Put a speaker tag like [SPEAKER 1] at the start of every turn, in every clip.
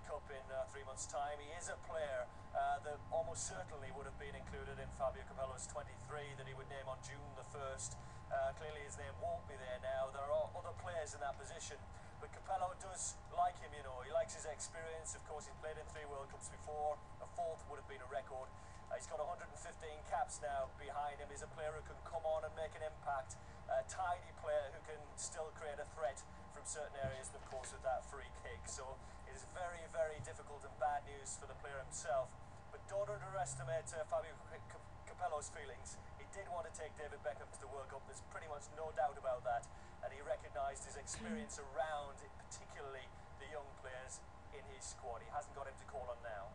[SPEAKER 1] World Cup in 3 months' time. He is a player that almost certainly would have been included in Fabio Capello's 23 that he would name on June the 1st. Clearly his name won't be there now. There are other players in that position, but Capello does like him, you know. He likes his experience. Of course, he's played in 3 World Cups before. A 4th would have been a record. He's got 115 caps now behind him. He's a player who can come on and make an impact. A tidy player who can still create a threat from certain areas, and of course with that free kick. So it is very, very difficult and bad news for the player himself. But don't underestimate Fabio Capello's feelings. He did want to take David Beckham to the World Cup. There's pretty much no doubt about that. And he recognised his experience around, particularly the young players in his squad. He hasn't got him to call on now.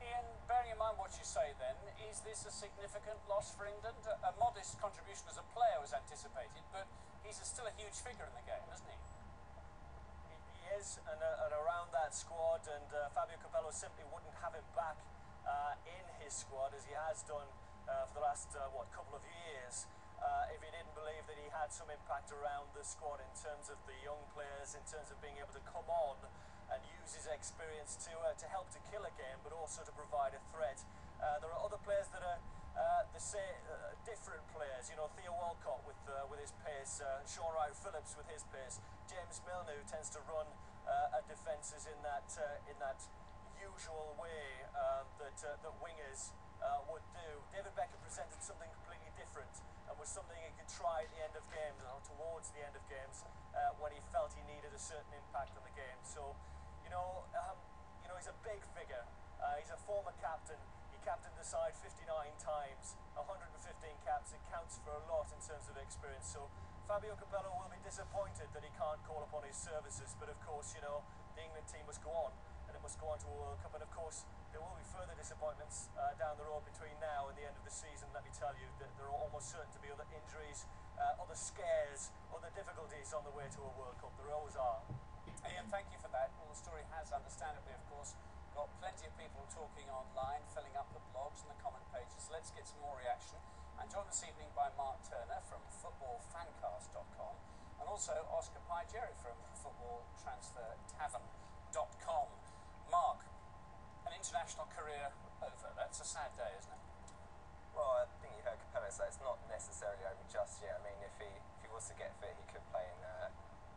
[SPEAKER 2] Ian, bearing in mind what you say then, is this a significant loss for England? A modest contribution as a player was anticipated, but he's still a huge figure in the game, isn't he?
[SPEAKER 1] He is, and around that squad, and Fabio Capello simply wouldn't have him back in his squad as he has done for the last, couple of years, if he didn't believe that he had some impact around the squad in terms of the young players, in terms of being able to come on and use his experience to help to kill a game, but also to provide a threat. There are other players that are different players. You know, Theo Walcott with his pace, Sean Wright-Phillips with his pace, James Milner, who tends to run at defences in that usual way that wingers would do. David Beckham presented something completely different, and was something he could try at the end of games or towards the end of games when he felt he needed a certain impact on the game. So. He's a big figure. He's a former captain. He captained the side 59 times, 115 caps. It counts for a lot in terms of experience. So Fabio Capello will be disappointed that he can't call upon his services. But of course, the England team must go on, and it must go on to a World Cup. And of course, there will be further disappointments down the road between now and the end of the season. Let me tell you that there are almost certain to be other injuries, other scares, other difficulties on the way to a World Cup. There always are.
[SPEAKER 2] Ian, thank you for that. Well, the story has, understandably, of course, got plenty of people talking online, filling up the blogs and the comment pages. Let's get some more reaction. I'm joined this evening by Mark Turner from footballfancast.com and also Oscar Pye-Jeary from footballtransfertavern.com. Mark, an international career over. That's a sad day, isn't it?
[SPEAKER 3] Well, I think you heard Capello say it's not necessarily over just yet. I mean, if he was to get fit, he could play in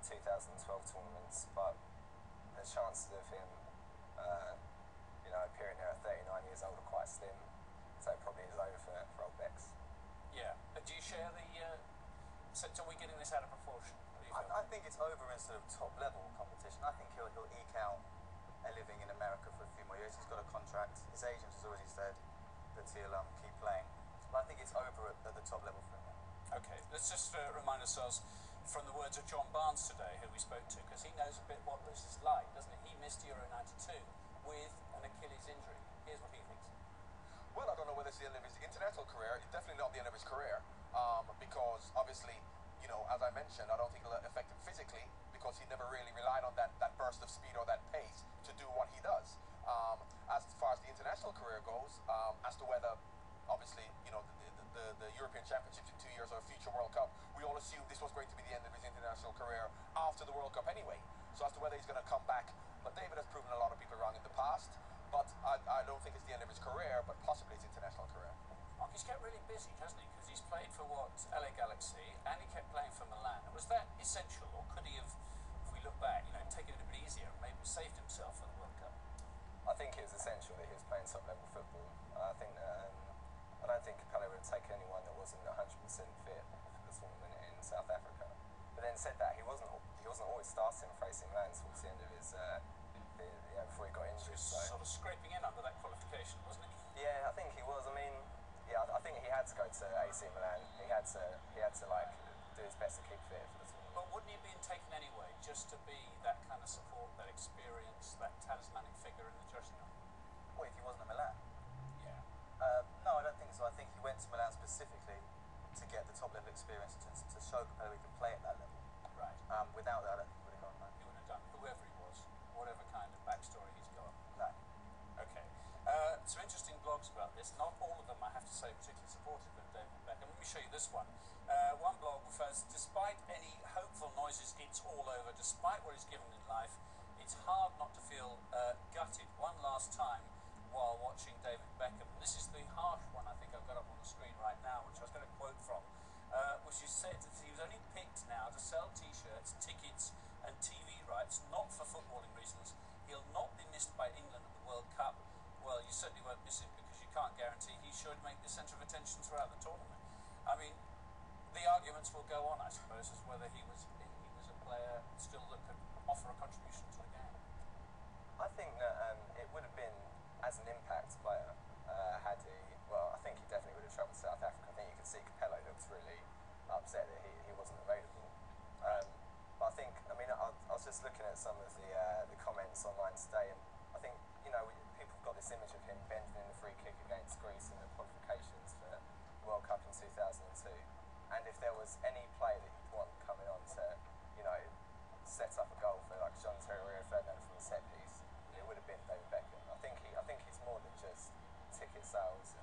[SPEAKER 3] 2012 tournaments, but the chances of him appearing there at 39 years old are quite slim, so it probably is over for old Becks.
[SPEAKER 2] Yeah. Do you share the so are we getting this out of proportion? What do you feel?
[SPEAKER 4] I think it's over in sort of top level competition. I think he'll eke out a living in America for a few more years. He's got a contract. His agent has already said that he'll keep playing, but I think it's over at the top level for him.
[SPEAKER 2] Okay, let's just remind ourselves from the words of John Barnes today, who we spoke to, because he knows a bit what this is like, doesn't he? He missed Euro 92 with an Achilles injury. Here's what he thinks.
[SPEAKER 5] Well, I don't know whether it's the end of his international career. It's definitely not the end of his career, because obviously, as I mentioned, I don't think it'll affect him physically, because he never really relied on that burst of speed or that pace to do what he does. As far as the international career goes, as to whether, obviously, the European Championships in 2 years or a future World Cup, we all assumed this was going to be the end of his international career after the World Cup anyway. So as to whether he's going to come back, but David has proven a lot of people wrong in the past, but I don't think it's the end of his career, but possibly his international career.
[SPEAKER 2] Mark, he's kept really busy, hasn't he? Because he's played for LA Galaxy, and he kept playing for Milan. Was that essential, or could he have, if we look back, taken it a bit easier and maybe saved himself for the World Cup?
[SPEAKER 3] I think it was essential that he was playing top level football. I think that I don't think Capello would have taken anyone that wasn't 100% fit for the tournament in South Africa. But then said that he wasn't always starting facing Milan towards the end of his before he got injured.
[SPEAKER 2] So sort of scraping in under that qualification, wasn't he?
[SPEAKER 3] Yeah, I think he was. I mean, I think he had to go to AC Milan. He had to do his best to keep fit for the tournament.
[SPEAKER 2] But wouldn't he have been taken anyway, just to be that kind of support, that experience, that talismanic figure in the dressing room?
[SPEAKER 4] What if he wasn't at Milan?
[SPEAKER 2] Yeah.
[SPEAKER 4] No, I don't think so. I think he went to Milan specifically to get the top level experience, to show Capello he could play at that level.
[SPEAKER 2] Right.
[SPEAKER 4] Without that, I don't think he would have gone there.
[SPEAKER 2] He would have done, whoever he was, whatever kind of backstory he's got.
[SPEAKER 4] No.
[SPEAKER 2] Okay. Some interesting blogs about this. Not all of them, I have to say, particularly supportive of David Beckham. Let me show you this one. One blog refers, despite any hopeful noises, it's all over, despite what he's given in life, it's hard not to feel said that he was only picked now to sell T-shirts, tickets and TV rights, not for footballing reasons. He'll not be missed by England at the World Cup. Well, you certainly won't miss him because you can't guarantee he should make the centre of attention throughout the tournament. I mean, the arguments will go on, I suppose, as whether he was a player still that could offer a contribution to the game.
[SPEAKER 3] I think that it would have been, as an impact player, had he, well, I think he definitely would have travelled to South Africa. I think you could see Capello looks really upset that he wasn't available. But I think, I mean, I was just looking at some of the comments online today, and I think, you know, people have got this image of him bending in the free kick against Greece in the qualifications for the World Cup in 2002. And if there was any player that you'd want coming on to, you know, set up a goal for like John Terry Ferdinand from a set piece, it would have been David Beckham. I think he's more than just ticket sales.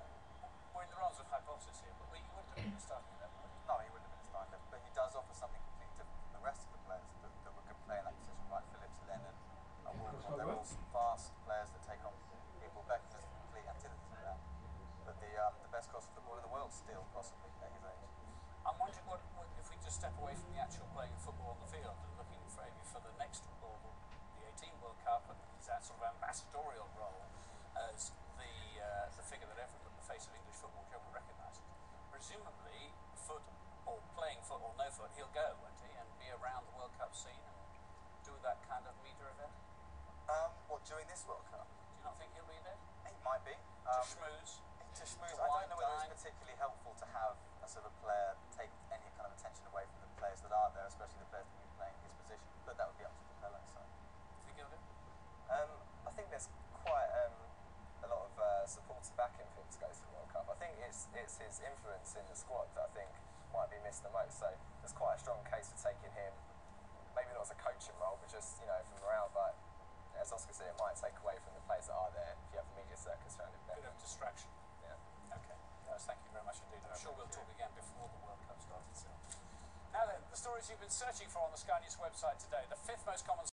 [SPEAKER 2] We're in the realms of hypothesis here, but you wouldn't have been starting at that point.
[SPEAKER 4] No, he wouldn't have been a starter, but he does offer something completely different from the rest of the players that could play in that position, like Phillips, Leonard, and Walcott. They're all fast players that take on people. Beckham is a complete antithesis of that. But the best cross football in the world still, possibly, at his age.
[SPEAKER 2] I'm wondering what if we just step away from the actual playing of football on the field and looking maybe for the next World, the 18 World Cup, and he's that sort of ambassadorial role as the figure that everyone at the face of English football generally recognises. Presumably, foot or playing foot or no foot, he'll go, won't he, and be around the World Cup scene and do that kind of media event?
[SPEAKER 4] What, during this World Cup?
[SPEAKER 2] Do you not think he'll be there?
[SPEAKER 4] He might be.
[SPEAKER 2] To schmooze?
[SPEAKER 4] To schmooze. I don't know whether it's particularly helpful to have a sort of player take any kind of attention away from the players that are there, especially the players that will be playing his position. But that would be up to Capello. So,
[SPEAKER 2] Do you think he'll do?
[SPEAKER 3] I think there's quite a lot of support to back him for him to go to the World Cup. I think it's his influence in the squad that I think might be missed the most. So there's quite a strong case for taking him, maybe not as a coaching role, but just, you know, from around. But as Oscar said, it might take away from the players that are there if you have the media circus surrounding
[SPEAKER 2] Bit
[SPEAKER 3] Beckham.
[SPEAKER 2] of distraction.
[SPEAKER 3] Yeah.
[SPEAKER 2] Okay. Thank you very much indeed. I'm sure we'll
[SPEAKER 3] thank
[SPEAKER 2] talk again before the World Cup starts itself. Now then, the stories you've been searching for on the Sky News website today. The fifth most common